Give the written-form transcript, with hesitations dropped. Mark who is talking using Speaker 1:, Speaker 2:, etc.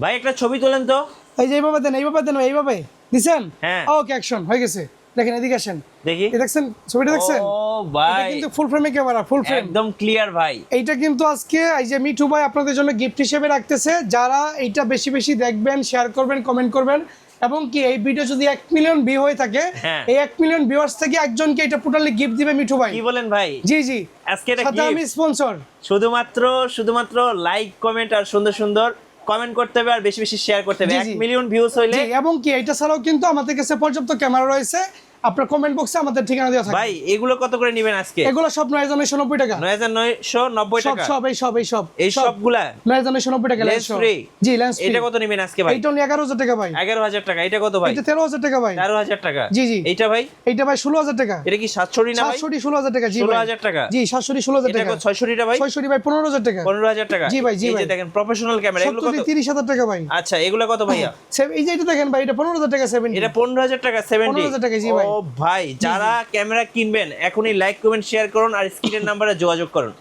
Speaker 1: ভাই একটা ছবি তোলেন তো।
Speaker 2: এই যে এইভাবে দেন, এইভাবে দেন, এইভাবে দিছেন।
Speaker 1: হ্যাঁ।
Speaker 2: ওকে, অ্যাকশন হয়ে গেছে। দেখেন এদিকে আসেন,
Speaker 1: দেখি।
Speaker 2: এই দেখছেন ছবিটা দেখছেন?
Speaker 1: ও
Speaker 2: এটা
Speaker 1: ভাই
Speaker 2: কিন্তু ফুল ফ্রেমে ক্যামেরা, ফুল ফ্রেম
Speaker 1: একদম ক্লিয়ার ভাই।
Speaker 2: এইটা কিন্তু আজকে এই যে মিঠু ভাই আপনাদের জন্য গিফট হিসেবে রাখতেছে। যারা এইটা বেশি বেশি দেখবেন, শেয়ার করবেন, কমেন্ট করবেন, এবং কি এই ভিডিও যদি 1 মিলিয়ন ভিউ হয়ে থাকে,
Speaker 1: হ্যাঁ।
Speaker 2: এই 1 মিলিয়ন ভিউয়ার্স থেকে একজনকে এটা টোটালি গিফট দিবে মিঠু ভাই।
Speaker 1: কি বলেন ভাই?
Speaker 2: জি জি,
Speaker 1: আজকে এটা
Speaker 2: সাথে আমি
Speaker 1: gift।
Speaker 2: স্পন্সর।
Speaker 1: শুধুমাত্র লাইক কমেন্ট আর সুন্দর সুন্দর কমেন্ট করতে হবে আর বেশি বেশি শেয়ার করতে হবে।
Speaker 2: জি,
Speaker 1: 1
Speaker 2: জি।
Speaker 1: মিলিয়ন ভিউজ হইলে।
Speaker 2: জি, এবং কি এটা ছাড়াও কিন্তু আমাদের কাছে পর্যাপ্ত ক্যামেরা রয়েছে। আপনার কমেন্ট বক্সে আমাদের ঠিকানা দেওয়া থাকে।
Speaker 1: ভাই এগুলো কত করে নেবেন আজকে?
Speaker 2: এগুলো সব 9990 টাকা।
Speaker 1: 9990
Speaker 2: সব
Speaker 1: টাকা।
Speaker 2: সব এই সব এই সব
Speaker 1: এই সবগুলা
Speaker 2: 9990 টাকা
Speaker 1: লেন্স
Speaker 2: লেন্স
Speaker 1: ফ্রি।
Speaker 2: জি, লেন্স ফ্রি।
Speaker 1: এটা কত নেবেন আজকে ভাই?
Speaker 2: এইটা 11000 টাকা ভাই।
Speaker 1: 11000 টাকা। এটা কত ভাই?
Speaker 2: এটা 13000 টাকা ভাই।
Speaker 1: 13000 টাকা।
Speaker 2: জি, জি।
Speaker 1: এইটা ভাই?
Speaker 2: এইটা ভাই 16000 টাকা।
Speaker 1: এটা কি 760 না ভাই?
Speaker 2: 760 16000 টাকা। জি ভাই
Speaker 1: 16000 টাকা।
Speaker 2: জি 760 16000
Speaker 1: এটা
Speaker 2: টাকা।
Speaker 1: কত 660 টা ভাই?
Speaker 2: 660 ভাই 15000 টাকা।
Speaker 1: 15000 টাকা।
Speaker 2: জি ভাই, জি
Speaker 1: এই যে
Speaker 2: ভাই।
Speaker 1: দেখেন প্রফেশনাল ক্যামেরা এগুলো কত?
Speaker 2: 70 30000 টাকা ভাই।
Speaker 1: আচ্ছা এগুলো কত ভাইয়া?
Speaker 2: এই যে এটা দেখেন ভাই, এটা 15000 টাকা 70।
Speaker 1: এটা 15000 টাকা 70।
Speaker 2: 15000 টাকা, জি ভাই।
Speaker 1: ও ভাই যারা ক্যামেরা কিনবেন এখনই লাইক কমেন্ট শেয়ার করুন আর স্ক্রিনের নাম্বারে যোগাযোগ করুন।